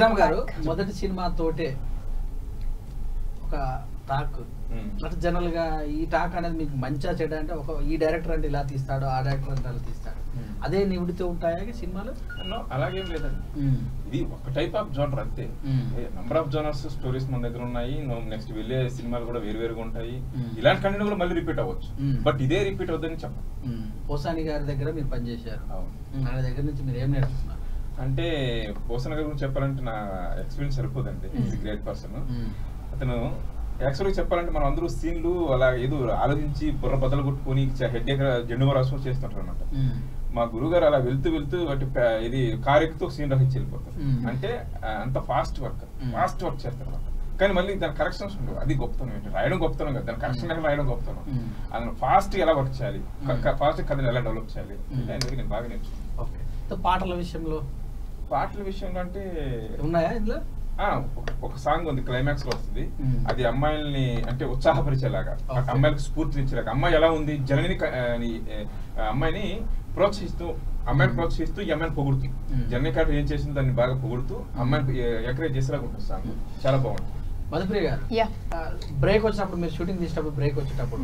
శ్రీరామ్ గారు మొదటి సినిమా తోటే ఒక టాక్ అంటే జనరల్ గా ఈ టాక్ అనేది మీకు మంచిగా చెడ్డ అంటే ఒక ఈ డైరెక్టర్ అంటే ఇలా తీస్తాడు, ఆ డైరెక్టర్ అంటే అలా తీస్తాడు, అదే నివుడితో ఉంటాయా సినిమాలు? అలాగేం లేదండి, ఇది ఒక టైప్ ఆఫ్ జోనర్ అంతే. నంబర్ ఆఫ్ జోనర్స్ స్టోరీస్ మన దగ్గర ఉన్నాయి. నెక్స్ట్ వెళ్ళే సినిమాలు కూడా వేరువేరుగా ఉంటాయి. ఇలాంటి కంటెంట్ కూడా మళ్ళీ రిపీట్ అవ్వచ్చు, బట్ ఇదే రిపీట్ అవుతుందని చెప్పండి. పోసాని గారి దగ్గర మీరు పనిచేశారు, ఆయన దగ్గర నుంచి మీరు ఏం నేర్చుకున్నారు? అంటే పోసాని గారి గురించి చెప్పాలంటే నా ఎక్స్పీరియన్స్ సరిపోదండి. Is great person. అతను యాక్చువల్గా చెప్పాలంటే మనం అందరూ సీన్లు అలా ఏదో ఆలోచించి బుర్ర బద్దలు కొట్టుకొని హెడ్ జెండు రాసుకొని చేస్తుంటారు అనమాట. మా గురువు గారు అలా వెళ్తూ వెళ్తూ ఇది కార్ ఎక్కుతూ సీన్ రహించి వెళ్ళిపోతారు. అంటే అంత ఫాస్ట్ వర్క్ చేస్తారు అనమాట. కానీ మళ్ళీ దాని కరెక్షన్స్ ఉండవు. అది గొప్పతనం ఏంటి, రాయడం గొప్పతనం కదా, దాని కరెక్షన్ ఎక్కడ రాయడం గొప్పతనం. అందులో ఫాస్ట్ ఎలా వర్క్ చేయాలి, ఫాస్ట్ కథను ఎలా డెవలప్ చేయాలి అనేది నేను బాగా నేర్చుకున్నాను. పాటల విషయంలో అంటే ఉన్నాయా ఇందులో? ఒక సాంగ్ ఉంది, క్లైమాక్స్ లో వస్తుంది. అది అమ్మాయిల్ని అంటే ఉత్సాహపరిచేలాగా, అమ్మాయిలకు స్ఫూర్తినిచ్చేలాగా, అమ్మాయి ఎలా ఉంది జనని అమ్మాయిని ప్రోత్సహిస్తూ ఈ అమ్మాయిని పొగుడుతూ, జనని కాదు ఏం చేసింది దాన్ని బాగా పొగుడుతూ అమ్మాయిని ఎంకరేజ్ చేసేలాగా ఉంటుంది సాంగ్. చాలా బాగుంటుంది. మధుప్రియ గారు, బ్రేక్ వచ్చినప్పుడు మీరు షూటింగ్ చేసేటప్పుడు బ్రేక్ వచ్చేటప్పుడు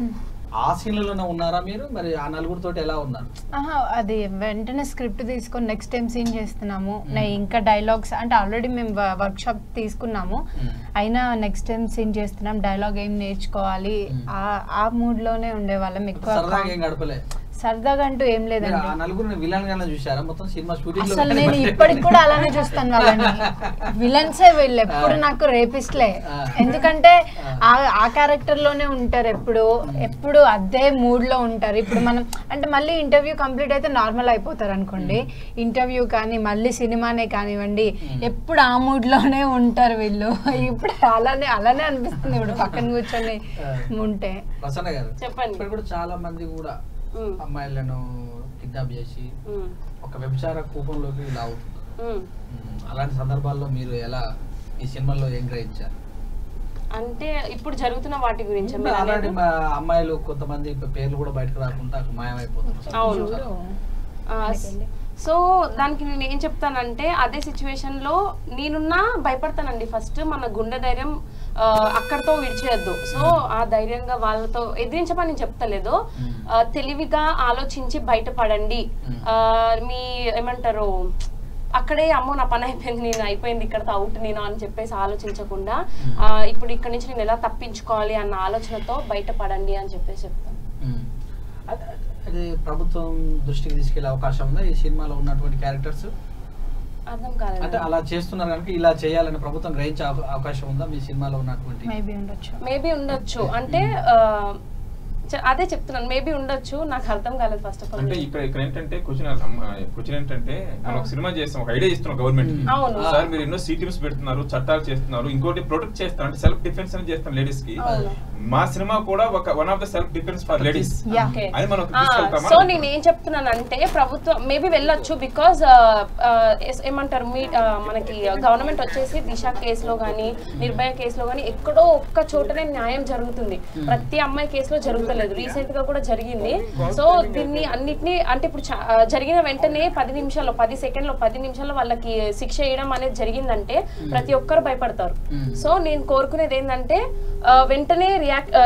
ఆ సీన్లలోనే ఉన్నారా మీరు? మరి ఆ నలుగురితో ఎలా ఉన్నారు? అది వెంటనే స్క్రిప్ట్ తీసుకొని నెక్స్ట్ టైం సీన్ చేస్తున్నాము, ఇంకా డైలాగ్స్ అంటే ఆల్రెడీ మేము వర్క్ షాప్ తీసుకున్నాము, అయినా నెక్స్ట్ టైం సీన్ చేస్తున్నాం, డైలాగ్ ఏం నేర్చుకోవాలి, ఆ మూడ్ లోనే ఉండేవాళ్ళం. ఎక్కువ సరదాగా అంటూ ఏం లేదండి. అసలు నేను ఇప్పటికి కూడా అలానే చూస్తాను వాళ్ళని. విలన్సే వీళ్ళు ఎప్పుడు నాకు రేపిస్ట్లే, ఎందుకంటే ఆ క్యారెక్టర్ లోనే ఉంటారు, ఎప్పుడు అదే మూడ్ లో ఉంటారు. ఇప్పుడు మనం అంటే మళ్ళీ ఇంటర్వ్యూ కంప్లీట్ అయితే నార్మల్ అయిపోతారు అనుకోండి, ఇంటర్వ్యూ కానీ మళ్ళీ సినిమానే కానివ్వండి ఎప్పుడు ఆ మూడ్ లోనే ఉంటారు వీళ్ళు. ఇప్పుడు అలానే అనిపిస్తుంది ఇప్పుడు పక్కన కూర్చొని ఉంటే. చెప్పండి. చాలా మంది కూడా అమ్మాయిలను కిడ్నాప్ చేసి ఒక వ్యభిచార కూపంలోకి ఇలా అవుతుంది. అలాంటి సందర్భాల్లో మీరు ఎలా ఈ సినిమాలో ఏం గ్రహించారు? అంటే ఇప్పుడు జరుగుతున్న వాటి గురించి అలాంటి అమ్మాయిలు కొంతమంది పేర్లు కూడా బయటకు రాకుండా మాయమైపోతున్నారు. అవును. సో దానికి నేను ఏం చెప్తానంటే, అదే సిచ్యువేషన్ లో నేనున్నా భయపడతానండి. ఫస్ట్ మన గుండె ధైర్యం అక్కడతో విడిచేయద్దు. సో ఆ ధైర్యంగా వాళ్ళతో ఎదిరించమని నేను చెప్తలేదు, తెలివిగా ఆలోచించి బయటపడండి. మీ ఏమంటారు అక్కడే అమ్మో నా పని అయిపోయింది, నేను అయిపోయింది ఇక్కడతో అవుట్ నేను అని చెప్పేసి ఆలోచించకుండా ఇప్పుడు ఇక్కడ నుంచి నేను ఎలా తప్పించుకోవాలి అన్న ఆలోచనతో బయటపడండి అని చెప్పేసి చెప్తాను. అది ప్రభుత్వం దృష్టికి తీసుకెళ్లే అవకాశం ఉందా ఈ సినిమాలో ఉన్నటువంటి క్యారెక్టర్స్? అర్థం కాలేదు. అంటే అలా చేస్తున్నారు కనుక ఇలా చేయాలని ప్రభుత్వం గ్రహించే అవకాశం ఉందా మీ సినిమాలో ఉన్నటువంటి? మేబీ ఉండొచ్చు. అంటే అదే చెప్తున్నాను, మేబీ ఉండొచ్చు, నాకు అర్థం కాలేదు ఫస్ట్ ఆఫ్ ఆల్. అంటే ఇక్కడ ఏంటంటే క్వశ్చన్ ఏంటంటే మనం ఒక సినిమా చేస్తాం, ఒక ఐడియా ఇస్తున్నాం గవర్నమెంట్ కి, సార్ మీరు ఎన్నో సిటీమ్స్ పెడుతున్నారు, చట్టాలు చేస్తున్నారు, ఇంకోటి ప్రొటెక్ట్ చేస్తారు, అంటే సెల్ఫ్ డిఫెన్స్ అని చేస్తాం లేడీస్ కి. మా సినిమా కూడా one of the self defence for ladies అని మనం తీసుకెళ్తామా? సో నేను ఏం చెప్తున్నానంటే ప్రభుత్వం మేబీ వెళ్ళొచ్చు, బికాజ్ ఏమంటారు మనకి గవర్నమెంట్ వచ్చేసి దిశ కేసులో కానీ నిర్భయ కేసులో కానీ ఎక్కడో ఒక్క చోటనే న్యాయం జరుగుతుంది, ప్రతి అమ్మాయి కేసులో జరుగుతుంది. రీసెంట్ గా కూడా జరిగింది. సో దీన్ని అన్నిటినీ అంటే ఇప్పుడు జరిగిన వెంటనే 10 సెకండ్లో 10 నిమిషాల్లో వాళ్ళకి శిక్ష వేయడం అనేది జరిగిందంటే ప్రతి ఒక్కరు భయపడతారు. సో నేను కోరుకునేది ఏంటంటే వెంటనే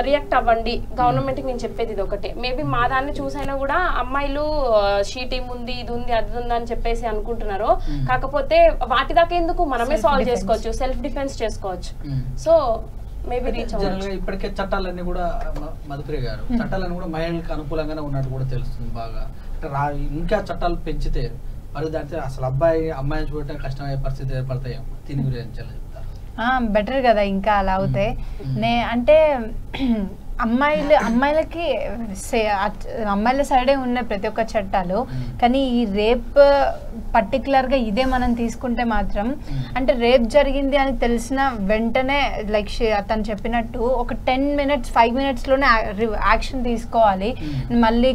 రియాక్ట్ అవ్వండి గవర్నమెంట్ కి. నేను చెప్పేది ఇది ఒకటే. మేబీ మా దాన్ని చూసైనా కూడా అమ్మాయిలు షీటింగ్ ఉంది, ఇది ఉంది, అది ఉంది అని చెప్పేసి అనుకుంటున్నారు. కాకపోతే వాటి దాకా ఎందుకు, మనమే సాల్వ్ చేసుకోవచ్చు, సెల్ఫ్ డిఫెన్స్ చేసుకోవచ్చు. సో ఇప్పటికే చట్టాలన్నీ కూడా మధుప్రియ గారు చట్టాలన్నీ కూడా మహిళలకు అనుకూలంగానే ఉన్నట్టు కూడా తెలుస్తుంది బాగా. ఇంకా చట్టాలు పెంచితే మరి దాంతో అసలు అమ్మాయిని చూడటం కష్టమయ్యే పరిస్థితి ఏర్పడతాయి. దీని గురించి చెప్తారు. బెటర్ కదా ఇంకా అలా అవుతాయి. అంటే అమ్మాయిలకి అమ్మాయిల సైడే ఉన్న ప్రతి ఒక్క చట్టాలు, కానీ ఈ రేప్ పర్టికులర్గా ఇదే మనం తీసుకుంటే మాత్రం అంటే రేప్ జరిగింది అని తెలిసిన వెంటనే లైక్ అతను చెప్పినట్టు ఒక 10 minutes 5 minutesలోనే యాక్షన్ తీసుకోవాలి. మళ్ళీ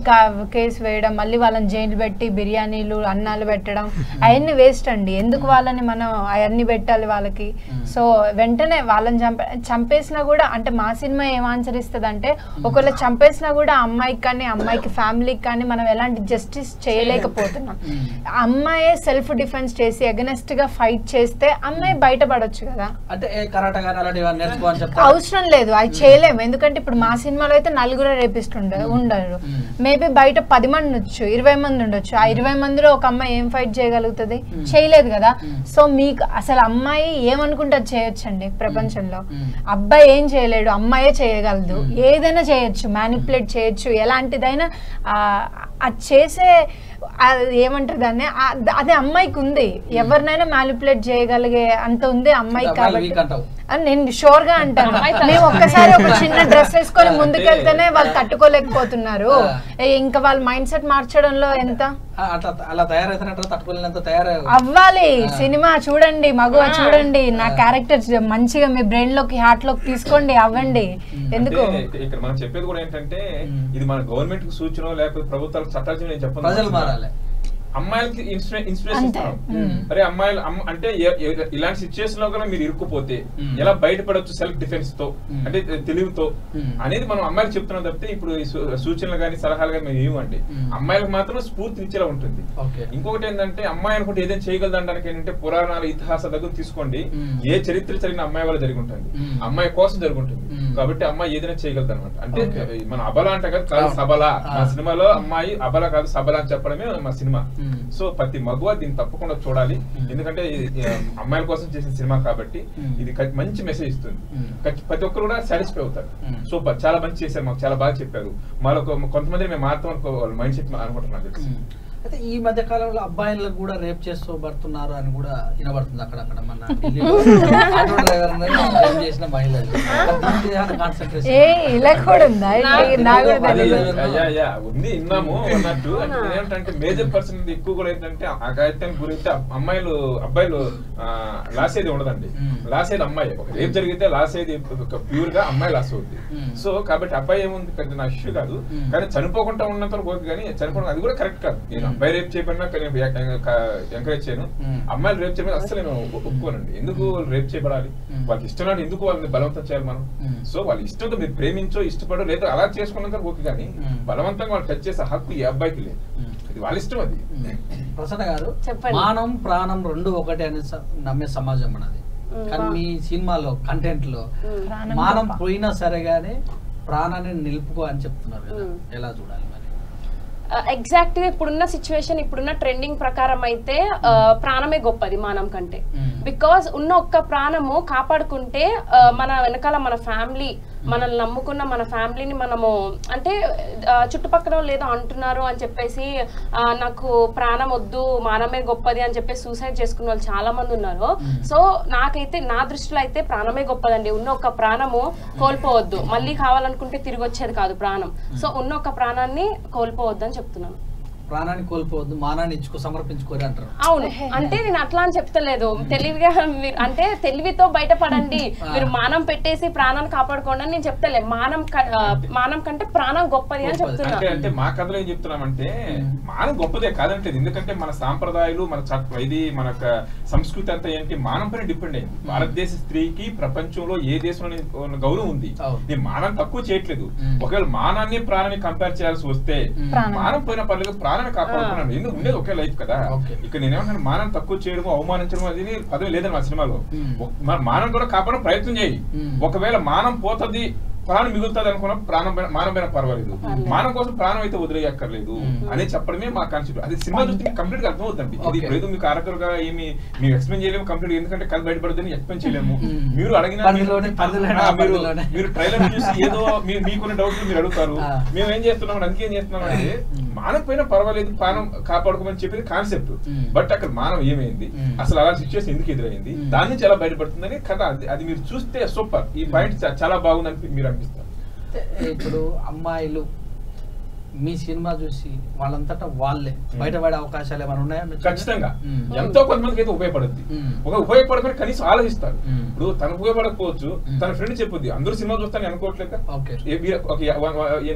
కేసు వేయడం, మళ్ళీ వాళ్ళని జైలు పెట్టి బిర్యానీలు అన్నాలు పెట్టడం అవన్నీ వేస్ట్ అండి. ఎందుకు వాళ్ళని మనం అవన్నీ పెట్టాలి వాళ్ళకి? సో వెంటనే వాళ్ళని చంపేసినా కూడా అంటే మా సినిమా ఏం ఆన్సర్ ఇస్తుంది అంటే ఒకవేళ చంపేసినా కూడా అమ్మాయికి కానీ అమ్మాయికి ఫ్యామిలీకి కానీ మనం ఎలాంటి జస్టిస్ చేయలేకపోతున్నాం. అమ్మాయి సెల్ఫ్ డిఫెన్స్ చేసి అగెనెస్ట్ గా ఫైట్ చేస్తే అమ్మాయి బయటపడొచ్చు కదా. అంటే అవసరం లేదు, అది చేయలేము. ఎందుకంటే ఇప్పుడు మా సినిమాలో అయితే 4 రేపిస్ట్ ఉండరు, మేబీ బయట 10 మంది ఉండొచ్చు, 20 మంది ఉండొచ్చు. ఆ 20 మందిలో ఒక అమ్మాయి ఏం ఫైట్ చేయగలుగుతుంది? చేయలేదు కదా. సో మీకు అసలు అమ్మాయి ఏమనుకుంటే అది చేయొచ్చండి ప్రపంచంలో. అబ్బాయి ఏం చేయలేడు, అమ్మాయే చేయగలదు. ఏదైనా చేయొచ్చు, మ్యానిపులేట్ చేయొచ్చు, ఎలాంటిదైనా అది చేసే ఏమంటారు దాన్ని, అదే అమ్మాయికి ఉంది. ఎవరినైనా మ్యానిపులేట్ చేయగలిగే అంత ఉంది అమ్మాయికి. కాబట్టి నేను షూర్ గా అంటాను, మేము ఒక్కసారి ఒక చిన్న డ్రెస్ వేసుకొని ముందుకెళ్తేనే వాళ్ళు తట్టుకోలేకపోతున్నారు. ఇంకా వాళ్ళ మైండ్ సెట్ మార్చడంలో ఎంత అవ్వాలి. సినిమా చూడండి, మగువ చూడండి, నా క్యారెక్టర్ మంచిగా మీ బ్రెయిన్ లోకి హార్ట్ లోకి తీసుకోండి, అవ్వండి. ఎందుకు ఇక్కడ మనం చెప్పేది కూడా ఏంటంటే ఇది మన గవర్నమెంట్ కి సూచన లేకపోతే ప్రభుత్వాలకు చట్టాలు నేను చెప్పను. ప్రజలు మారాలి. అమ్మాయిలకి ఇన్స్పిరేషన్ ఇస్తున్నాం. అరే అమ్మాయిలు అంటే ఇలాంటి సిచ్యువేషన్ లో కూడా మీరు ఇరుక్కుపోతే ఎలా బయటపడవచ్చు సెల్ఫ్ డిఫెన్స్ తో, అంటే తెలివితో అనేది మనం అమ్మాయిలు చెప్తున్నాం తప్పితే ఇప్పుడు సూచనలు కానీ సలహాలు కానీ మేము ఏమండి అమ్మాయిలకు మాత్రం స్ఫూర్తినిచ్చేలా ఉంటుంది. ఇంకొకటి ఏంటంటే అమ్మాయి అనుకుంటే ఏదైనా చేయగలదనడానికి ఏంటంటే పురాణాలు ఇతిహాస దగ్గర తీసుకోండి, ఏ చరిత్ర జరిగిన అమ్మాయి వల్ల జరిగి ఉంటుంది, అమ్మాయి కోసం జరుగుతుంది. కాబట్టి అమ్మాయి ఏదైనా చేయగలదు అనమాట. అంటే మన అబల అంటే కాదు సబల. మా సినిమాలో అమ్మాయి అబల కాదు సబల అని చెప్పడమే మా సినిమా. సో ప్రతి మగువ దీన్ని తప్పకుండా చూడాలి, ఎందుకంటే అమ్మాయిల కోసం చేసిన సినిమా కాబట్టి ఇది మంచి మెసేజ్ ఇస్తుంది. ప్రతి ఒక్కరు కూడా సాటిస్ఫై అవుతారు. సూపర్, చాలా మంచి చేశారు, మాకు చాలా బాగా చెప్పారు. మాలో కొంతమంది మేము మారుతాం అనుకో మైండ్ సెట్ అనుకుంటున్నాను. అయితే ఈ మధ్య కాలంలో అబ్బాయిలకు కూడా రేప్ చేస్తూ పడుతున్నారు అని కూడా వినబడుతుంది అక్కడక్కడ. మన ఆటో డ్రైవర్ చేసిన మహిళలు ఉంది విన్నాము అన్నట్టు. ఏంటంటే మేజర్ పర్సన్ ఎక్కువ కూడా ఏంటంటే అఘాయిత్యానికి గురైతే అబ్బాయిలు లాస్ ఏది ఉండదండి. లాస్ ఏది అమ్మాయి. ఒక రేప్ జరిగితే లాస్ ఏది ప్యూర్ గా అమ్మాయి లాస్ అవుతుంది. సో కాబట్టి అబ్బాయి ఏముంది పెద్ద నా ఇష్యూ కాదు, కానీ చనిపోకుండా ఉన్నంత ఓకే. కానీ చనిపోవడం అది కూడా కరెక్ట్ కాదు. నేను అబ్బాయి రేప్ చేయబడినా ఎంకరేజ్ చేయను, అమ్మాయిలు రేప్ చేయబడి అసలు నేను ఒప్పుకోనండి. ఎందుకు వాళ్ళు రేప్ చేయబడాలి? వాళ్ళకి ఇష్టం నాటి ఎందుకు వాళ్ళని బలవంతం చేయాలి మనం? సో వాళ్ళ ఇష్టంతో మీరు ప్రేమించో ఇష్టపడో లేదా అలా చేసుకున్నాక ఓకే, కానీ బలవంతంగా వాళ్ళు టచ్ చేసే హక్కు ఏ అబ్బాయికి లేదు. అది వాళ్ళ ఇష్టం. అది ప్రసన్న గారు, మానం ప్రాణం రెండు ఒకటే అని నమ్మే సమాజం మనది. కానీ మీ సినిమాలో కంటెంట్ లో మానం పోయినా సరే గానీ ప్రాణాన్ని నిలుపుకో అని చెప్తున్నారు కదా, ఎలా చూడాలి మరి? ఎగ్జాక్ట్ గా ఇప్పుడున్న సిచ్యువేషన్, ఇప్పుడున్న ట్రెండింగ్ ప్రకారం అయితే ప్రాణమే గొప్పది మానం కంటే. బికాస్ ఉన్న ఒక్క ప్రాణము కాపాడుకుంటే మన వెనకాల మన ఫ్యామిలీ, మనల్ని నమ్ముకున్న మన ఫ్యామిలీని మనము, అంటే చుట్టుపక్కల లేదో అంటున్నారు అని చెప్పేసి నాకు ప్రాణం వద్దు మానమే గొప్పది అని చెప్పేసి సూసైడ్ చేసుకున్న వాళ్ళు చాలా మంది ఉన్నారు. సో నాకైతే నా దృష్టిలో అయితే ప్రాణమే గొప్పదండి. ఉన్న ఒక ప్రాణము కోల్పోవద్దు, మళ్ళీ కావాలనుకుంటే తిరిగి వచ్చేది కాదు ప్రాణం. సో ఉన్న ఒక ప్రాణాన్ని కోల్పోవద్దు అని చెప్తున్నాను. ప్రాణాన్ని కోల్పోవద్దు, మానాన్ని ఇచ్చుకో సమర్పించుకోరు అంటారు. అవును, అంటే నేను అట్లా అని చెప్తలేదు. తెలివిగా మీరు అంటే తెలివితో బయటపడండి, మీరు మానం పెట్టేసి ప్రాణాన్ని కాపాడుకోండి అని నేను చెప్తలే. మానం కంటే ప్రాణం గొప్పది అని చెప్తున్నా. అంటే మా కథలో ఏం చెప్తున్నామంటే మానం గొప్పదే కాదంటలేదు. ఎందుకంటే మన సాంప్రదాయాలు, మన ఇది మన సంస్కృతి అంతా ఏంటి మానం పైన డిపెండ్ అయింది. భారతదేశ స్త్రీకి ప్రపంచంలో ఏ దేశంలో గౌరవం ఉంది. నేను మానం తక్కువ చేయట్లేదు. ఒకవేళ మానాన్ని ప్రాణాన్ని కంపేర్ చేయాల్సి వస్తే మానం పోయిన పర్లేదు, ప్రాణాన్ని కాపాడుకున్నాను. ఎందుకు ఉండేది ఒకే లైఫ్ కదా. ఇక్కడ నేనేమంటాను, మానం తక్కువ చేయడము అవమానించడం అది పదవి లేదని మా సినిమాలో. మానం కూడా కాపాడడం ప్రయత్నం చేయి. ఒకవేళ మానం పోతుంది ప్రాణం మిగులుతుంది అనుకున్న మానం పైన పర్వాలేదు, మానం కోసం ప్రాణం అయితే వదిలేయక్కర్లేదు అని చెప్పడమే మా కాన్సెప్ట్. అది సినిమా చూస్తే కంప్లీట్ గా అర్థమవుతుంది. ఇది ఇప్పుడు మీకు ఆరకరుగా ఏమి మేము ఎక్స్ప్లెయిన్ చేయలేము కంప్లీట్, ఎందుకంటే కళ్ళు బయటపడుతుంది ఎక్స్ప్లెయిన్ చేయలేము. మీరు అడిగిన మీరు ట్రైలర్ చూసి ఏదో మీకున్న డౌట్లు మీరు అడుగుతారు, మేము ఏం చేస్తున్నాం అందుకేం చేస్తున్నాం అంటే మానం పైన పర్వాలేదు ప్రాణం కాపాడుకోమని చెప్పేది కాన్సెప్ట్. బట్ అక్కడ మానం ఏమైంది, అసలు అలా సిచ్యువేషన్ ఎందుకు ఎదురైంది, దాని నుంచి ఎలా బయటపడుతుందని కథ. అది మీరు చూస్తే సూపర్, ఈ పాయింట్ చాలా బాగుందని మీరు అనిపిస్తారు. ఇప్పుడు అమ్మాయిలు మీ సినిమా చూసి వాళ్ళంతటా వాళ్ళే బయటపడే అవకాశాలు ఏమైనా ఉన్నాయా? ఖచ్చితంగా ఎంతో కొంతమందికి అయితే ఉపయోగపడుద్ది. ఒక ఉపయోగపడకుండా కనీసం ఆలోచిస్తారు. ఇప్పుడు తనకు ఉపయోగపడకపోవచ్చు, తన ఫ్రెండ్ చెప్పుద్ది, అందరూ సినిమా చూస్తాను అనుకోవట్లేదు.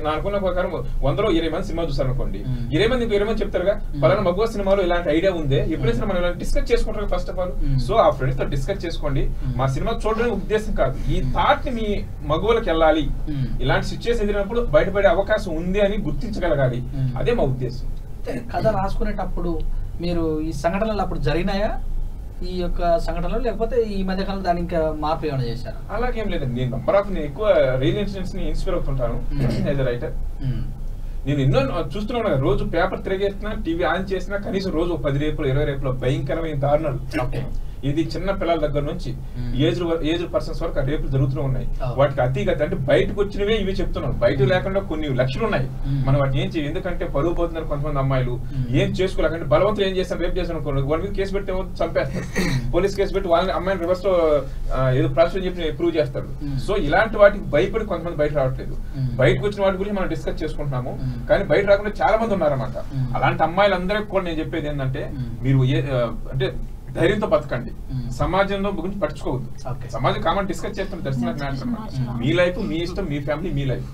నా అనుకున్న ప్రకారం 100లో 20 మంది సినిమా చూస్తారు అనుకోండి, 20 మంది చెప్తారుగా పలానా మగవ సినిమాలో ఇలాంటి ఐడియా ఉందే, ఎప్పుడైనా మనం ఇలా డిస్కస్ చేసుకుంటారు ఫస్ట్ ఆఫ్ ఆల్. సో ఆ ఫ్రెండ్స్ తో డిస్కస్ చేసుకోండి. మా సినిమా చూడడానికి ఉద్దేశం కాదు, ఈ థాట్ ని మీ మగవులకు వెళ్ళాలి, ఇలాంటి సిచ్యువేషన్ ఎదిరినప్పుడు బయటపడే అవకాశం ఉంది అని గుర్తించగలగాలి. అదే మా ఉద్దేశం. కథ రాసుకునేటప్పుడు మీరు ఈ సంఘటనలు అప్పుడు జరిగినాయా, ఈ యొక్క సంఘటనలు, లేకపోతే ఈ మధ్య కాలంలో దాని ఇంకా మార్పు ఏమైనా చేశారు? అలాగేం లేదండి. నేను నేను ఎక్కువ రియల్ ఇన్సిడెంట్స్ ని ఇన్స్పైర్ అవుతుంటాను యాజ్ ఎ రైటర్. నేను ఎన్నో చూస్తున్నాను కదా, రోజు పేపర్ తిరిగేస్తున్నా, టీవీ ఆన్ చేసినా కనీసం రోజు 10 రేపులు 20 రేపులు భయంకరమైన దారుణాలు. ఇది చిన్న పిల్లల దగ్గర నుంచి ఏజ్ పర్సన్స్ వరకు రేపులు జరుగుతూ ఉన్నాయి. వాటికి అతిగతి అంటే బయటకు వచ్చినవే ఇవి చెప్తున్నాను, బయట లేకుండా కొన్ని లక్షలు ఉన్నాయి. మనం వాటిని ఏం చేయాలి, ఎందుకంటే పరుగు పోతున్నారు కొంతమంది అమ్మాయిలు, ఏం చేసుకోలేకంటే బలవంతులు ఏం చేస్తాను, రేపు చేస్తాను అనుకోండి, వాళ్ళ మీద కేసు పెడితే చంపేస్తారు, పోలీస్ కేసు పెట్టి వాళ్ళని అమ్మాయిని రివర్స్ లో ఏదో ప్రాసెస్ చెప్పి ప్రూవ్ చేస్తారు. సో ఇలాంటి వాటికి భయపడి కొంతమంది బయట రావట్లేదు. బయటకు వచ్చిన వాటి గురించి మనం డిస్కస్ చేసుకుంటున్నాము, కానీ బయట రాకుండా చాలా మంది ఉన్నారన్నమాట. అలాంటి అమ్మాయిలందరికీ కూడా నేను చెప్పేది ఏంటంటే, మీరు అంటే ధైర్యంతో బతకండి, సమాజంలో గురించి పట్టించుకోవద్దు. సమాజం కామన్ డిస్కస్ చేస్తాం, దర్శనం మ్యాటర్. మీ లైఫ్ మీ ఇష్టం, మీ ఫ్యామిలీ మీ లైఫ్.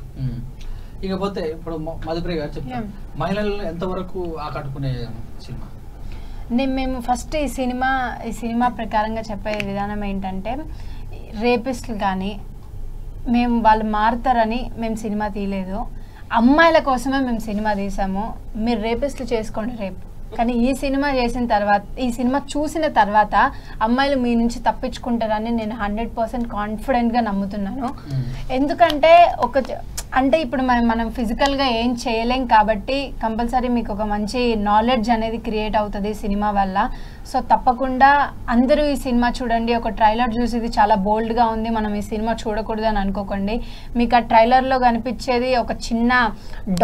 ఇకపోతే ఇప్పుడు మధుప్రియ గారు చెప్తారు, మహిళలను ఎంతవరకు ఆకట్టుకునే సినిమా? మేము ఫస్ట్ ఈ సినిమా ప్రకారంగా చెప్పే విధానం ఏంటంటే, రేపిస్టులు కానీ వాళ్ళు మారుతారని మేము సినిమా తీయలేదు, అమ్మాయిల కోసమే మేము సినిమా తీసాము. మీరు రేపిస్టులు చేసుకోండి రేపు, కానీ ఈ సినిమా చూసిన తర్వాత అమ్మాయిలు మీ నుంచి తప్పించుకుంటారని నేను 100% కాన్ఫిడెంట్గా నమ్ముతున్నాను. ఎందుకంటే అంటే ఇప్పుడు మనం ఫిజికల్గా ఏం చేయలేం కాబట్టి కంపల్సరీ మీకు ఒక మంచి నాలెడ్జ్ అనేది క్రియేట్ అవుతుంది సినిమా వల్ల. సో తప్పకుండా అందరూ ఈ సినిమా చూడండి. ఒక ట్రైలర్ చూసి ఇది చాలా బోల్డ్గా ఉంది, మనం ఈ సినిమా చూడకూడదు అని అనుకోకండి. మీకు ఆ ట్రైలర్లో కనిపించేది ఒక చిన్న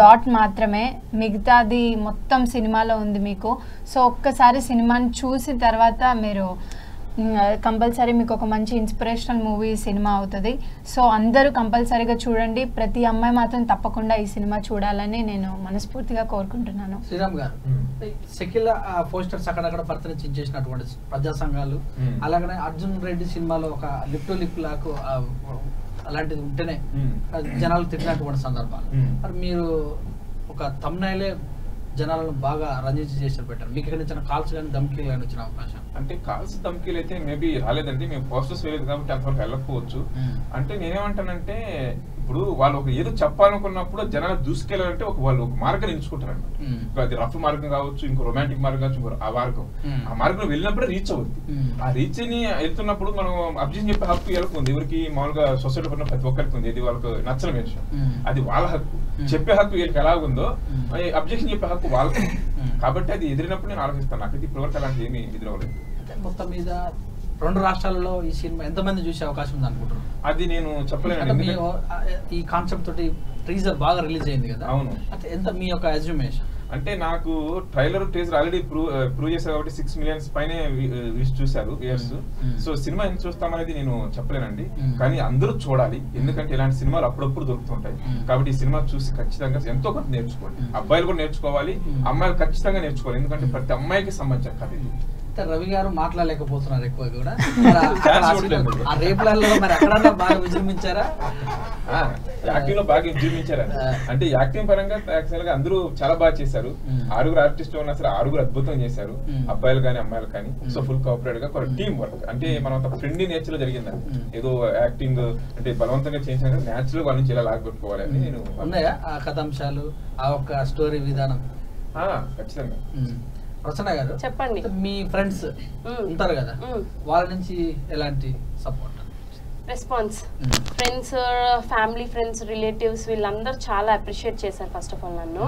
డాట్ మాత్రమే, మిగతాది మొత్తం సినిమాలో ఉంది మీకు. సో ఒక్కసారి సినిమాని చూసిన తర్వాత మీరు కంపల్సరీ మీకు ఒక మంచి ఇన్స్పిరేషనల్ మూవీ సినిమా అవుతుంది. సో అందరూ కంపల్సరీగా చూడండి. ప్రతి అమ్మాయి మాత్రం తప్పకుండా ఈ సినిమా చూడాలని నేను మనస్ఫూర్తిగా కోరుకుంటున్నాను. శ్రీరామ్ గారు, సెకిల్ పోస్టర్స్ అక్కడక్కడ పరిచయించేసినటువంటి ప్రజా సంఘాలు, అలాగనే అర్జున్ రెడ్డి సినిమాలో ఒక లిప్ టు లిప్ లాకు అలాంటిది ఉంటేనే జనాలు తిట్టినటువంటి సందర్భాలు, మరి మీరు ఒక తమ్నైలే జనాలను బాగా రంజించి చేసి పెట్టారు. మీకు ఇక్కడ నుంచి కాల్స్ కానీ ధమ్కీలు కానీ వచ్చిన అవకాశం? అంటే కాల్స్ ధమ్కీలు అయితే మేబీ రాలేదండి, మేము పోస్టర్స్ వేయలేదు కాబట్టి అంతవరకు వెళ్ళకపోవచ్చు. అంటే నేనేమంటానంటే, ఇప్పుడు వాళ్ళు ఒక ఏదో చెప్పాలనుకున్నప్పుడు జనాలు దూసుకెళ్ళాలంటే వాళ్ళు ఒక మార్గాన్ని ఎంచుకుంటారు అనమాట. అది రఫ్ మార్గం కావచ్చు, ఇంకో రొమాంటిక్ మార్గం కావచ్చు, ఇంకో ఆ మార్గం, ఆ మార్గంలో వెళ్ళినప్పుడే రీచ్ అవుద్ది. ఆ రీచ్ ని వెళ్తున్నప్పుడు మనం అబ్జెక్షన్ చెప్పే హక్కు వెళ్ళకుంది, ఎవరికి మామూలుగా సొసైటీ పడిన ప్రతి ఒక్కరికి ఉంది. ఇది వాళ్ళకి నచ్చని విషయం, అది వాళ్ళ హక్కు. చెప్పే హక్కు వీళ్ళకి ఎలా ఉందో అబ్జెక్షన్ చెప్పే హక్కు వాళ్ళకి. కాబట్టి అది ఎదిరినప్పుడు నేను ఆలోచిస్తాను. నాకైతే ఇప్పటివరకు అలాంటి ఏమీ ఎదురవలేదు. మొత్తం మీద 2 రాష్ట్రాలలో ఈ సినిమా ఎంతమంది చూసే అవకాశం ఉంది అనుకుంటున్నారు? అది నేను చెప్పలేను. ఈ కాన్సెప్ట్ తోటి టీజర్ బాగా రిలీజ్ అయింది కదా, అవును. అంటే ఎంత మీ యొక్క అజ్యూమేషన్? అంటే నాకు ట్రైలర్ టీజర్ ఆల్రెడీ ప్రూవ్ చేశారు కాబట్టి 6 million పైనే విష్ చూశారు ఇయర్స్. సో సినిమా ఎంత చూస్తామనేది నేను చెప్పలేనండి, కానీ అందరూ చూడాలి. ఎందుకంటే ఇలాంటి సినిమాలు అప్పుడప్పుడు దొరుకుతుంటాయి. కాబట్టి ఈ సినిమా చూసి ఖచ్చితంగా ఎంతో కొంత నేర్చుకోవాలి. అబ్బాయిలు కూడా నేర్చుకోవాలి, అమ్మాయిలు ఖచ్చితంగా నేర్చుకోవాలి. ఎందుకంటే ప్రతి అమ్మాయికి సంబంధించిన కథ ఇది. రవి గారు మాట్లాడలేకపోతున్నారు ఎక్కువ కూడా. ఆ రేపులలో మరి అక్కడ బాగా విజృంభించారా? యాక్టింగ్ లో బాగా విజృంభించారు. అంటే యాక్టింగ్ పరంగా యాక్చువల్ గా అందరూ చాలా బాగా చేశారు. 6 ఆర్టిస్ట్ ఉన్నా సరే 6 అద్భుతంగా చేశారు, అబ్బాయిలు కానీ అమ్మాయిలు కానీ. సో ఫుల్ కోఆపరేట్ గా టీమ్ వర్క్. అంటే మనం ఫ్రెండ్లీ నేచర్ లో జరిగిందండి. ఏదో యాక్టింగ్ అంటే బలవంతంగా చేసిన నేచురల్ వాళ్ళ నుంచి ఇలా లాగబెట్టుకోవాలి అని నేను. ఉన్నాయా ఆ కథాంశాలు, ఆ ఒక్క స్టోరీ విధానం? ఖచ్చితంగా. ప్రసన్న గారు చెప్పండి. మీ ఫ్రెండ్స్ ఉంటారు కదా, వాళ్ళ నుంచి ఎలాంటి support response? Friends, family, friends, relatives వీళ్ళందరూ చాలా అప్రిషియేట్ చేశారు ఫస్ట్ ఆఫ్ ఆల్ నన్ను.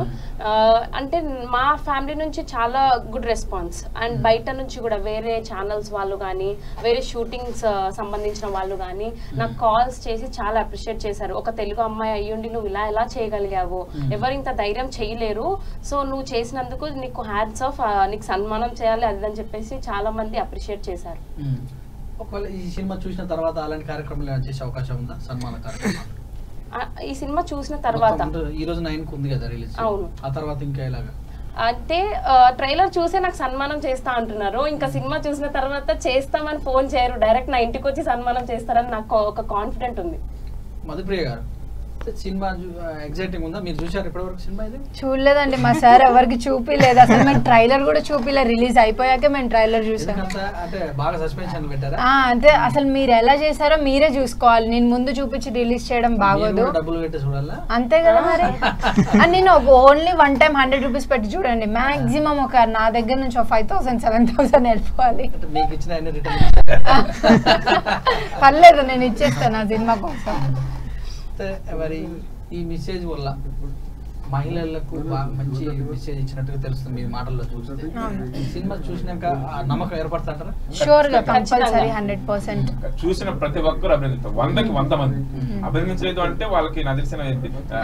అంటే మా ఫ్యామిలీ నుంచి చాలా గుడ్ రెస్పాన్స్. అండ్ బయట నుంచి కూడా వేరే ఛానల్స్ వాళ్ళు కానీ, వేరే షూటింగ్స్ సంబంధించిన వాళ్ళు కానీ నాకు కాల్స్ చేసి చాలా అప్రిషియేట్ చేశారు. ఒక తెలుగు అమ్మాయి అయ్యుండి నువ్వు ఎలా చేయగలిగావు, ఎవరు ఇంత ధైర్యం చేయలేరు, సో నువ్వు చేసినందుకు నీకు హ్యాట్స్ ఆఫ్, నీకు సన్మానం చేయాలి అది అని చెప్పేసి చాలా మంది అప్రిషియేట్ చేశారు. ఒకవేళ ఈ సినిమా చూసిన తర్వాత అలాంటి కార్యక్రమాలు చేసే అవకాశం ఉందా, సన్మాన కార్యక్రమాలు? ఈ సినిమా చూసిన తర్వాత ఈ రోజు 9 కి ఉంది కదా రిలీజ్. అవును. ఆ తర్వాత ఇంకా ఎలాగా అంటే ట్రైలర్ చూసే నాకు సన్మానం చేస్తా అంటున్నారు, ఇంకా సినిమా చూసిన తర్వాత చేస్తామని ఫోన్ చేయరు, డైరెక్ట్ నా ఇంటికి వచ్చి సన్మానం చేస్తారని నాకు ఒక కాన్ఫిడెంట్ ఉంది. మధుప్రియ గారు సినిమా ఎగ్జైటింగ్ ఉందా? మీరు చూసారు ఇప్పటివరకు సినిమా? ఇది చూడలేదండి, మా సార్ ఎవరికి చూపిలేదు అసలు. మేము ట్రైలర్ కూడా చూపిలేదు, రిలీజ్ అయిపోయాకే మేము ట్రైలర్ చూసాం. అంటే బాగా సస్పెన్షన్ పెట్టారా? అంతే, అసలు మీరు ఎలా చేశారో మీరే చూసుకోవాలి, నేను ముందు చూపించి రిలీజ్ చేయడం బాగోదు. డబ్బులు పెట్టి చూడాలా? అంతే కదా మరి. అండ్ నేను ఓన్లీ వన్ టైం 100 రూపీస్ పెట్టి చూడండి, మాక్సిమం ఒక నా దగ్గర నుంచి 5,000 7,000 వెళ్ళిపోవాలి. మీకు ఇచ్చిన పర్లేదు, నేను ఇచ్చేస్తాను ఆ సినిమా కోసం. మరి ఈ మెసేజ్ వల్ల మహిళలకు మంచి మెసేజ్ ఇచ్చినట్టుగా తెలుస్తుంది మీ మాటల్లో చూస్తే. ఈ సినిమా చూసినాక ఆ నమ్మకం ఏర్పడుతుంటారా? షూర్ గా, కంపల్సరీ 100%. చూసిన ప్రతి ఒక్కరు అభినందిస్తారు, 100కి 100 మంది. అభినందించలేదు అంటే వాళ్ళకి నాకు తెలిసిన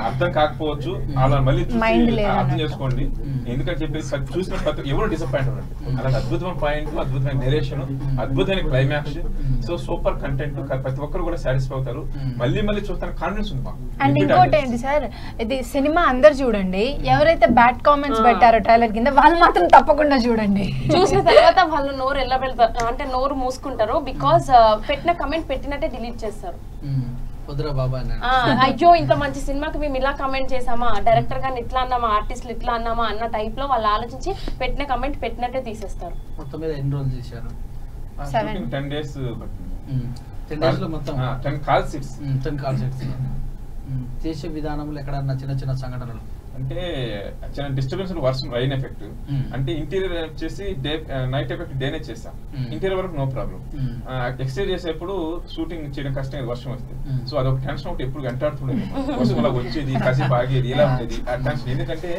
అర్థం కాకపోవచ్చు, అలా మళ్ళీ అర్థం చేసుకోండి. ఎందుకంటే చెప్పేసి చూసిన ప్రతి ఎవరు డిసప్పాయింట్ అవ్వండి. అలాంటి అద్భుతమైన పాయింట్, అద్భుతమైన డైరెక్షన్, అద్భుతమైన క్లైమాక్స్, సో సూపర్ కంటెంట్, ప్రతి ఒక్కరు కూడా సాటిస్ఫై అవుతారు. మళ్ళీ మళ్ళీ చూస్తాను కాన్ఫిడెన్స్ ఉంది. అండ్ ఇంకోటి ఏంటి సార్, ఇది సినిమా అందరు చూడండి, ఎవరైతే బ్యాడ్ కామెంట్స్ పెట్టారో ట్రైలర్ కింద వాళ్ళు మాత్రం తప్పకుండా చూడండి. చూసిన తర్వాత వాళ్ళు నోరు ఎలా వెళ్తారు అంటే నోరు మూసుకుంటారు, బికాస్ పెట్టిన కమెంట్ పెట్టినట్టే డిలీట్ చేస్తారు. అయ్యో ఇంత మంచి సినిమాకి మేము ఇలా కమెంట్ చేసామా, డైరెక్టర్ గారిని ఇట్లా అన్నామా, ఆర్టిస్టులు ఇట్లా అన్నామా అన్న టైప్ లో వాళ్ళు ఆలోచించి పెట్టిన కమెంట్ పెట్టినట్టే తీసేస్తారు. మొత్తం మీద ఎన్ని రోజులు చేశారు? 10 days. 10 days లో మొత్తం 10 కాల్ సెట్స్. చేసే విధానంలో ఎక్కడన్నా చిన్న చిన్న సంఘటనలు అంటే చిన్న డిస్టర్బెన్స్, వర్షం, రైన్ ఎఫెక్ట్, అంటే ఇంటీరియర్ వచ్చేసి డే నైట్ ఎఫెక్ట్ డేనే చేస్తాం, ఇంటీరియర్ వరకు నో ప్రాబ్లం. ఎక్స్టైర్ చేసేప్పుడు షూటింగ్ చేయడం కష్టం, వర్షం వస్తే. సో అదొక టెన్షన్ ఒకటి ఎప్పుడు గంటాడుతుండేది, వర్షం అలా వచ్చేది, కాసేపు ఆగేది, ఇలా ఉండేది ఆ టెన్షన్. ఎందుకంటే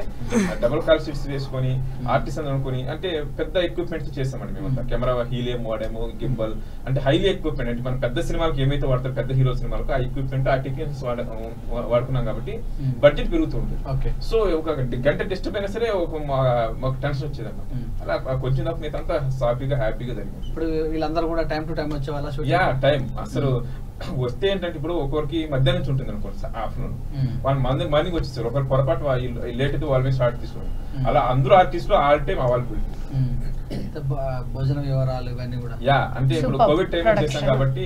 డబుల్ కాల్ షీట్స్ వేసుకొని ఆర్టిస్ట్ అనుకొని, అంటే పెద్ద ఎక్విప్మెంట్స్ చేస్తామండి మేమంతా. కెమెరా హీలియం వాడాము, గింబల్, అంటే హైలీ ఎక్విప్మెంట్. అంటే మన పెద్ద సినిమాలకు ఏమైతే వాడతారు, పెద్ద హీరో సినిమాలకు ఆ ఎక్విప్మెంట్, ఆ టెక్నిక్స్ వాడుకున్నాం కాబట్టి బడ్జెట్ పెరుగుతుంది. సో ఒక గంట డిస్టర్బ్ అయినా సరే మాకు టెన్షన్ వచ్చేదన్నమాట. అలా కొంచెం తప్ప మీదంతా హ్యాపీగా జరిగింది. ఇప్పుడు వీళ్ళందరూ కూడా టైం టు టైం వచ్చే వాళ్ళ టైం అసలు వస్తే ఏంటంటే ఇప్పుడు ఒకరికి మధ్యాహ్నం నుంచి ఉంటుంది అనుకోండి, ఆఫ్టర్నూన్ వాళ్ళు మార్నింగ్ వచ్చేసారు. ఒకరు పొరపాటు లేట్ అయితే వాళ్ళ మీద స్టార్ట్ తీసుకున్నారు. అలా అందరూ ఆర్టిస్టులు ఆల్ టైం అవైలబిలిటీ. భోజన వివరాలు ఇవన్నీ కూడా అంటే ఇప్పుడు కోవిడ్ టైం చేసాం కాబట్టి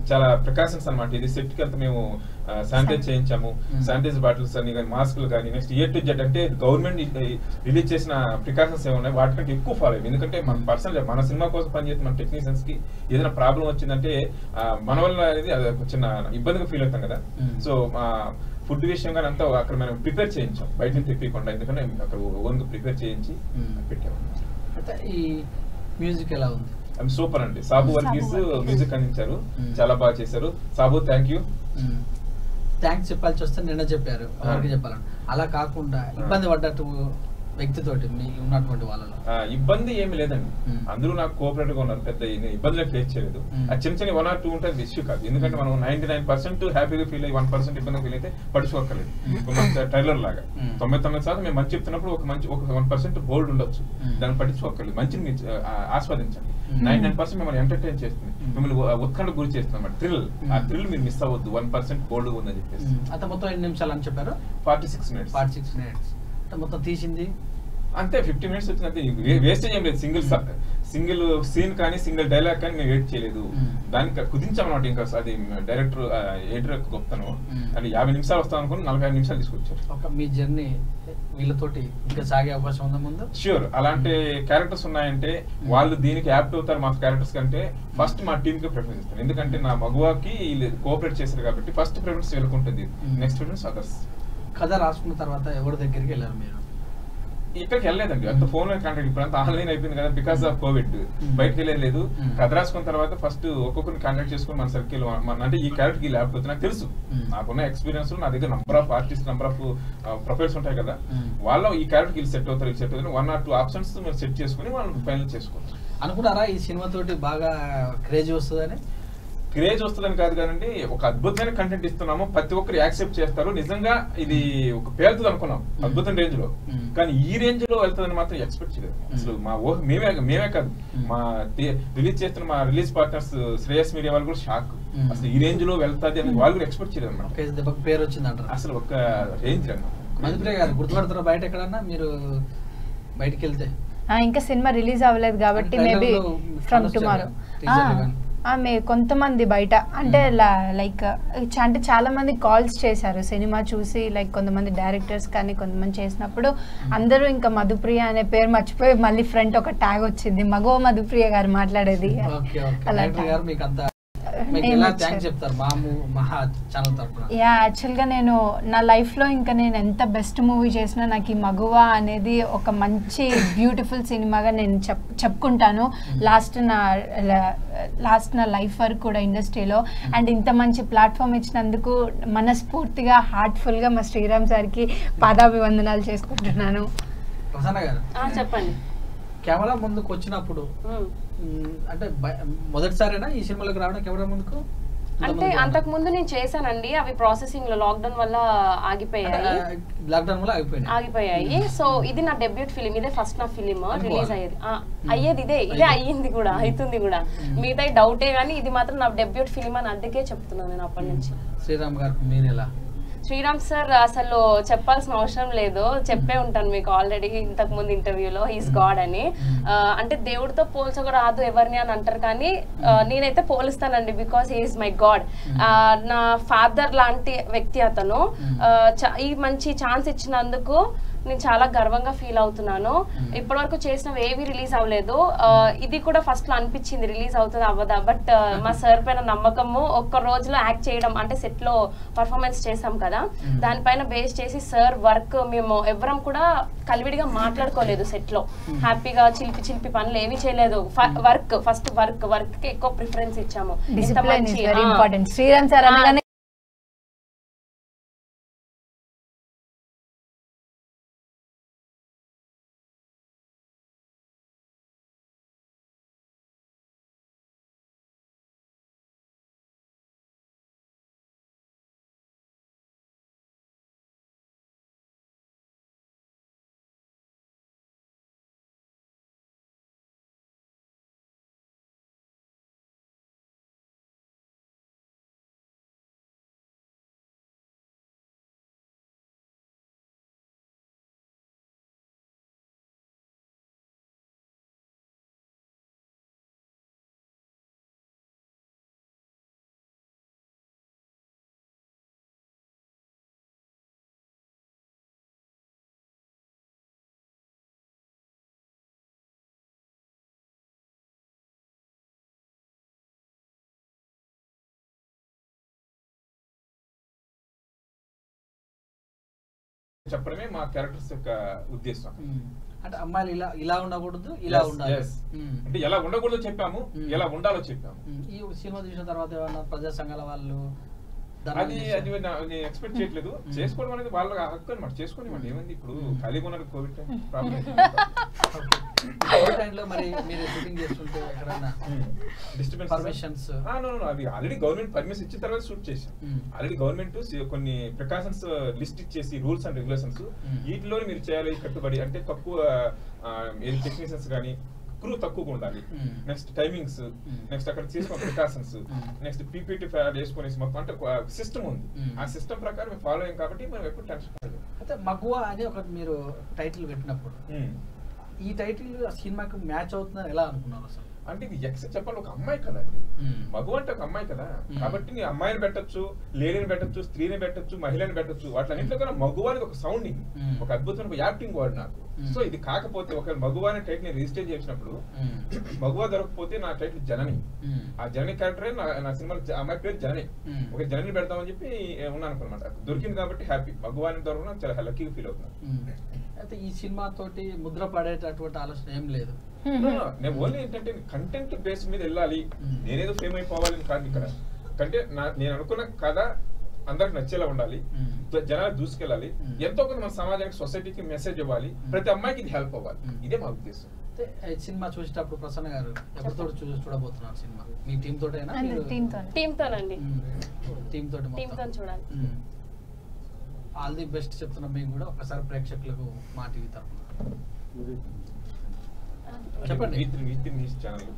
చాలా ప్రికాషన్స్ అనమాట. ఇది సెట్ కి అంతా మేము శానిటైజ్ చేయించాము, శానిటైజర్ బాటిల్స్ అని కానీ, మాస్కులు కానీ, నెక్స్ట్ A to Z అంటే గవర్నమెంట్ రిలీజ్ చేసిన ప్రికాషన్స్ ఏమున్నాయి వాటికంటే ఎక్కువ ఫాలో అయ్యి. ఎందుకంటే మన పర్సనల్ మన సినిమా కోసం పనిచేసిన మన టెక్నీషియన్స్ కి ఏదైనా ప్రాబ్లం వచ్చిందంటే మన వల్ల అనేది అది చిన్న ఇబ్బందిగా ఫీల్ అవుతాం కదా. సో ఫుడ్ విషయం కానీ అంతా అక్కడ మనం ప్రిపేర్ చేయించాం, బయట నుంచి తెప్పికుండా. ఎందుకంటే అక్కడ ఓన్గా ప్రిపేర్ చేయించి పెట్టాము. ఈ మ్యూజిక్ ఎలా ఉంది? సూపర్ అండి. సాబు వర్గీస్ మ్యూజిక్ అందించారు, చాలా బాగా చేశారు. Sabu thank you. థ్యాంక్స్ చెప్పాల్సి వస్తే నిన్న చెప్పారు, ఎవరికి చెప్పాలని. అలా కాకుండా ఇబ్బంది పడ్డట్టు వ్యక్తితోటి ఉన్నటువంటి వాళ్ళలో ఇబ్బంది ఏమి లేదండి, అందరూ నాకు కోఆపరేటివ్ గా ఉన్నారు, పెద్ద ఇబ్బందులు ఫేస్ చేయలేదు. ఆ చిన్న చిన్న 1 or 2 ఉంటే ఇష్యూ కాదు. ఎందుకంటే మనం 99% హ్యాపీగా ఫీల్ అయ్యి 1% ఇబ్బంది ఫీల్ అయితే పడుచుకోక్కర్లేదు. ట్రైలర్ లాగా 99% మేము మంచి చెప్తున్నప్పుడు ఒక 1% బోల్డ్ ఉండొచ్చు, దాన్ని పట్టించుకోక్కర్లేదు. మంచిని ఆస్వాదించండి. 99% మిమ్మల్ని ఎంటర్టైన్ చేస్తుంది, మిమ్మల్ని ఉత్కంఠ గురి చేస్తుంది. ఆ థ్రిల్ మీరు మిస్ అవ్వద్దు, 1% బోల్డ్ ఉందని చెప్పేసి. అంత మొత్తం 8 నిమిషాలు అని చెప్పారు. 46 minutes. 46 minutes మొత్తం తీసింది అంతే. 50 minutes వచ్చిందంటే వేస్టేజ్ ఏం లేదు. సింగిల్ సీన్ కానీ సింగిల్ డైలాగ్ కానీ మేము వెయిట్ చేయలేదు, దానికి కుదించామన్నమాట. ఇంకా అది డైరెక్టర్ ఎడిటర్ గొప్పతనం. అంటే 50 నిమిషాలు వస్తాం అనుకుని 45 నిమిషాలు తీసుకొచ్చారు. ఒక మీ జర్నీ వీళ్ళతోటి ఇంకా సాగే అవకాశం ఉందా ముందు? ష్యూర్. అలాంటి క్యారెక్టర్స్ ఉన్నాయంటే వాళ్ళు దీనికి యాప్ట్ అవుతారు. మా క్యారెక్టర్స్ కంటే ఫస్ట్ మా టీమ్ కి ప్రిఫరెన్స్ ఇస్తాను. ఎందుకంటే నా మగువాకి కోఆపరేట్ చేశారు కాబట్టి ఫస్ట్ ప్రిఫరెన్స్ వెళ్ళుకుంటుంది, నెక్స్ట్ ప్రిఫరెన్స్ అదర్స్. కథ రాసుకున్న తర్వాత ఎవరి దగ్గరికి వెళ్ళారు మీరు? ఇక్కడికి వెళ్ళలేదండి, అంత ఫోన్ లో కాంటాక్ట్. ఇప్పుడు అంతా ఆన్లైన్ అయిపోయింది కదా, బికాస్ ఆఫ్ కోవిడ్ బయటకు వెళ్ళలేదు. కథ రాసుకున్న తర్వాత ఫస్ట్ ఒక్కొక్కరిని కాంటాక్ట్ చేసుకుని మన సర్కిల్ అంటే ఈ క్యారెక్టర్ ఈ ల్యాప్ నాకు తెలుసు, నాకున్న ఎక్స్పీరియన్స్, నా దగ్గర number of artist, number of profiles ఉంటాయి కదా, వాళ్ళు ఈ క్యారెక్టర్ వీళ్ళు సెట్ అవుతారు, సెట్ అవుతారు. 1 or 2 ఆప్షన్స్ మీరు సెట్ చేసుకుని వాళ్ళు ఫైనల్ చేసుకోవచ్చు. అనుకున్నారా ఈ సినిమా తోటి బాగా క్రేజ్ వస్తుందని? క్రేజ్ వస్తుందని కాదు కానండి, ఒక అద్భుతమైన కంటెంట్ ఇస్తున్నాము, ప్రతి ఒక్కరు యాక్సెప్ట్ చేస్తారు, నిజంగా ఇది ఒక పేరుతుంది అనుకున్నాం అద్భుతం రేంజ్ లో, కానీ ఈ రేంజ్ లో వెళ్తుందని మాత్రం ఎక్స్పెక్ట్ చేయలేదు అసలు. మా మేమే కాదు, మా రిలీజ్ చేస్తున్న మా రిలీజ్ పార్ట్నర్స్ శ్రేయస్ మీడియా వాళ్ళు కూడా షాక్, అసలు ఈ రేంజ్ లో వెళ్తాది అని వాళ్ళు కూడా ఎక్స్పెక్ట్ చేయలేదు అన్నమాట. పేరు వచ్చిందంటారు అసలు ఒక రేంజ్ అన్నమాట. మధుప్రియ గారు గుర్తుపడతారా బయట ఎక్కడన్నా మీరు బయటకి వెళ్తే? ఇంకా సినిమా రిలీజ్ అవ్వలేదు కాబట్టి మేబీ ఫ్రమ్ టుమారో కొంతమంది బయట అంటే లైక్ అంటే చాలా మంది కాల్స్ చేశారు సినిమా చూసి, లైక్ కొంతమంది డైరెక్టర్స్ కానీ కొంతమంది చేసినప్పుడు అందరూ ఇంకా మధుప్రియ అనే పేరు మర్చిపోయి మళ్ళీ ఫ్రంట్ ఒక ట్యాగ్ వచ్చింది, మగో మధుప్రియ గారు మాట్లాడేది. యాక్చువల్గా నేను నా లైఫ్లో ఇంకా నేను ఎంత బెస్ట్ మూవీ చేసినా నాకు ఈ మగువా అనేది ఒక మంచి బ్యూటిఫుల్ సినిమాగా నేను చెప్పుకుంటాను లాస్ట్ నా లైఫ్ వరకు కూడా ఇండస్ట్రీలో. అండ్ ఇంత మంచి ప్లాట్ఫామ్ ఇచ్చినందుకు మనస్ఫూర్తిగా హార్ట్ఫుల్గా మా శ్రీరామ్ సార్కి పాదాభివందనాలు చేసుకుంటున్నాను. చెప్పండి. కెమెరా ముందుకు వచ్చినప్పుడు అంటే మొదటిసారేనా ఈ సినిమాలోకి రావడం కెమెరా ముందుకు? అంటే అంతకు ముందు నేను చేశానండి, అవి ప్రాసెసింగ్ లో లాక్డౌన్ వల్ల ఆగిపోయాయి. సో ఇది నా డెబ్యూట్ ఫిలిం, ఇదే ఫస్ట్ నా ఫిలిం రిలీజ్ అయ్యేది ఇదే అయ్యింది కూడా, అవుతుంది కూడా. మిగతా డౌటే గానీ ఇది మాత్రం నా డెబ్యూట్ ఫిలిం అని అందుకే చెప్తున్నాను నేను అప్పటి నుంచి. శ్రీరామ్ గారు మీరు ఎలా? శ్రీరామ్ సార్ అసలు చెప్పాల్సిన అవసరం లేదు, చెప్పే ఉంటాను మీకు ఆల్రెడీ ఇంతకు ముందు ఇంటర్వ్యూలో, హీస్ గాడ్ అని. అంటే దేవుడితో పోల్చకరాదు ఎవరిని అని అంటారు, కానీ నేనైతే పోలుస్తానండి, బికాస్ హీఈస్ మై గాడ్. నా ఫాదర్ లాంటి వ్యక్తి అతను. ఈ మంచి ఛాన్స్ ఇచ్చినందుకు నేను చాలా గర్వంగా ఫీల్ అవుతున్నాను. ఇప్పటివరకు చేసినవి ఏవి రిలీజ్ అవ్వలేదు, ఇది కూడా ఫస్ట్ లో అనిపించింది రిలీజ్ అవుతుంది అవ్వదా, బట్ మా సార్ పైన నమ్మకము, ఒక్క రోజులో యాక్ట్ చేయడం అంటే సెట్ లో పర్ఫార్మెన్స్ చేసాం కదా, దానిపైన బేస్ చేసి సార్ వర్క్ మేము ఎవరం కూడా కలివిడిగా మాట్లాడుకోలేదు సెట్ లో, హ్యాపీగా చిలిపి పనులు ఏమీ చేయలేదు. ఫస్ట్ వర్క్ కి ఎక్కువ ప్రిఫరెన్స్ ఇచ్చాము. శ్రీరామ్ సార్ అనగానే చెప్పడమే మా క్యారెక్టర్స్ యొక్క ఉద్దేశం. అంటే అమ్మాయిలు ఇలా ఉండకూడదు, ఇలా ఉండాలి, అంటే ఎలా ఉండకూడదో చెప్పాము, ఎలా ఉండాలో చెప్పాము. ఈ సినిమా చూసిన తర్వాత ఏమన్నా ప్రజా సంఘాల వాళ్ళు అది నేను ఎక్స్పెక్ట్ చేయట్లేదు, చేసుకోవడం అనేది వాళ్ళ హక్కు అనమాట, చేసుకోనివ్వండి, ఏమైంది ఇప్పుడు ఖాళీగా ఉన్నారు, కోవిడ్ టైంలో మరి మీరు షూటింగ్ చేస్తుంటే ఎక్కడైనా డిస్టర్బెన్స్ పర్మిషన్స్? అది ఆల్రెడీ గవర్నమెంట్ పర్మిషన్ ఇచ్చిన తర్వాత షూట్ చేసాం. ఆల్రెడీ గవర్నమెంట్ కొన్ని ప్రికాషన్స్ లిస్ట్ ఇచ్చేసి రూల్స్ అండ్ రెగ్యులేషన్స్, వీటిలో మీరు చేయాలి కట్టుబడి, అంటే తక్కువ టెక్నీషియన్స్ కానీ క్రూ తక్కువగా ఉండాలి, నెక్స్ట్ టైమింగ్స్, నెక్స్ట్ అక్కడ తీసుకున్న ప్రికాషన్స్, నెక్స్ట్ పీపీటీ వేసుకునేసి మొత్తం అంటే సిస్టమ్ ఉంది, ఆ సిస్టమ్ ప్రకారం మేము ఫాలో అయ్యాం కాబట్టి మనం ఎప్పుడు టెన్షన్ పడలేదు. అయితే మగువా అని ఒక మీరు టైటిల్ పెట్టినప్పుడు ఈ టైటిల్ సినిమాకి మ్యాచ్ అవుతుందని ఎలా అనుకున్నారు అసలు? అంటే ఇది చెప్పాలి, ఒక అమ్మాయి కదా అండి, మగవ అంటే ఒక అమ్మాయి కదా, కాబట్టి నీ అమ్మాయిని పెట్టచ్చు, లేడీని పెట్టచ్చు, స్త్రీని పెట్టచ్చు, మహిళని పెట్టచ్చు, వాటిలో కన్నా మగువ అనేది ఒక సౌండింగ్, ఒక అద్భుతమైన యాక్టింగ్ వర్డ్ నాకు. సో ఇది కాకపోతే ఒక మగువ అనే టైటిల్ నేను రిజిస్టర్ చేసినప్పుడు మగువ దొరకపోతే నా టైటిల్ జనని, ఆ జనని క్యారెక్టరే నా సినిమాలో అమ్మాయి పేరు జనని, ఒక జనని పెడతామని చెప్పి ఉన్నాను అనమాట. దొరికింది కాబట్టి హ్యాపీ, మగువ అని దొరకడం చాలా లక్కీగా ఫీల్ అవుతున్నాను. అయితే ఈ సినిమా తోటి ముద్ర పడేటటువంటి ఆలోచన ఏం లేదు, నేను ఓన్లీ ఏంటంటే కంటెంట్ బేస్ మీద వెళ్ళాలి, నేనేదో ఫేమ్ అయిపోవాలని కాదు ఇక్కడ. కంటే నేను అనుకున్న కథ అందరికి నచ్చేలా ఉండాలి, జనాలకు దూసుకెళ్ళాలి, ఎంతో కొంత మన సమాజానికి సొసైటీకి మెసేజ్ ఇవ్వాలి, ప్రతి అమ్మాయికి ఇది హెల్ప్ అవ్వాలి, ఇదే మా ఉద్దేశం. సినిమా చూసేటప్పుడు ప్రసన్న గారు ఎవరితో చూడబోతున్నారు సినిమా? మీ టీం తోటేనా? టీమ్ తోనండి. టీం తోటి టీమ్ తో చూడాలి. ఆల్ ది బెస్ట్ చెప్తున్నాం మేము కూడా. ఒకసారి ప్రేక్షకులకు మా టీవీ తరఫున చెప్పండి. V3 న్యూస్ ఛానల్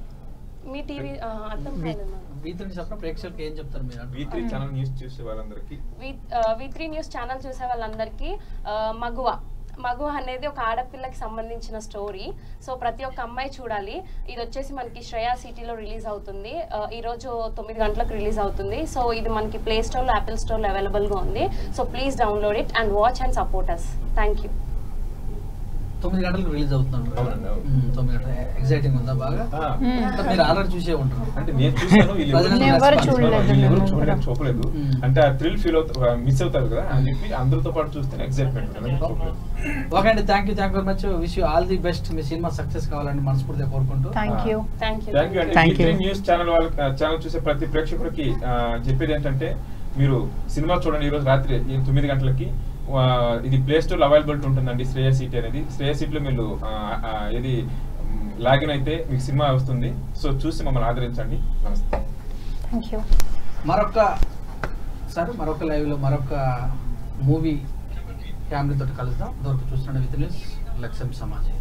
మీ టీవీ అర్థం కాలేదు. V3 చెప్పిన ప్రేక్షకులకు ఏం చెప్తారు మీరు? V3 ఛానల్ న్యూస్ చూసే వాళ్ళందరికీ, V3 న్యూస్ ఛానల్ చూసే వాళ్ళందరికీ మగువ అనేది ఒక ఆడపిల్లకి సంబంధించిన స్టోరీ. సో ప్రతి ఒక్క అమ్మాయి చూడాలి. ఇది వచ్చేసి మనకి శ్రేయా సిటీలో రిలీజ్ అవుతుంది. ఈరోజు 9 గంటలకు రిలీజ్ అవుతుంది. సో ఇది మనకి ప్లే స్టోర్లో, యాపిల్ స్టోర్లో అవైలబుల్గా ఉంది. So please download it and watch and support us. Thank you. 9 గంటలకు రిలీజ్ అవుతున్నాను. 9 గంటలు ఎగ్జైటింగ్ ఉందా బాగా? మీరు ఆల్రెడీ చూసే ఉంటారు. అంటే నేను చూసాను, చూపలేదు. అంటే ఆ థ్రిల్ ఫీల్ మిస్ అవుతారు కదా అని చెప్పి అందరితో పాటు చూస్తే ఎగ్జైట్మెంట్. ఓకే అండి, thank you very much. Wish you all the best. Me cinema success కావాలని మనస్ఫూర్తిగా కోరుకుంటూ థ్యాంక్ యూ. అండి. న్యూస్ ఛానల్ చూసే ప్రతి ప్రేక్షకుడికి చెప్పేది ఏంటంటే, మీరు సినిమా చూడండి. ఈరోజు రాత్రి 9 గంటలకి ఇది ప్లే స్టోర్ అవైలబిలిటీ ఉంటుందండి. శ్రేయా సిటీ అనేది. శ్రేయా సిటీలో మీరు ఇది లాగిన్ అయితే మీకు సినిమా వస్తుంది. సో చూసి మమ్మల్ని ఆదరించండి. నమస్తే. మరొక లైవ్ లో మరొక మూవీ ఫ్యామిలీ తోటి కలుద్దాం. దొరికి చూస్తున్న విత్ న్యూస్ లక్ష్యం సమాజం.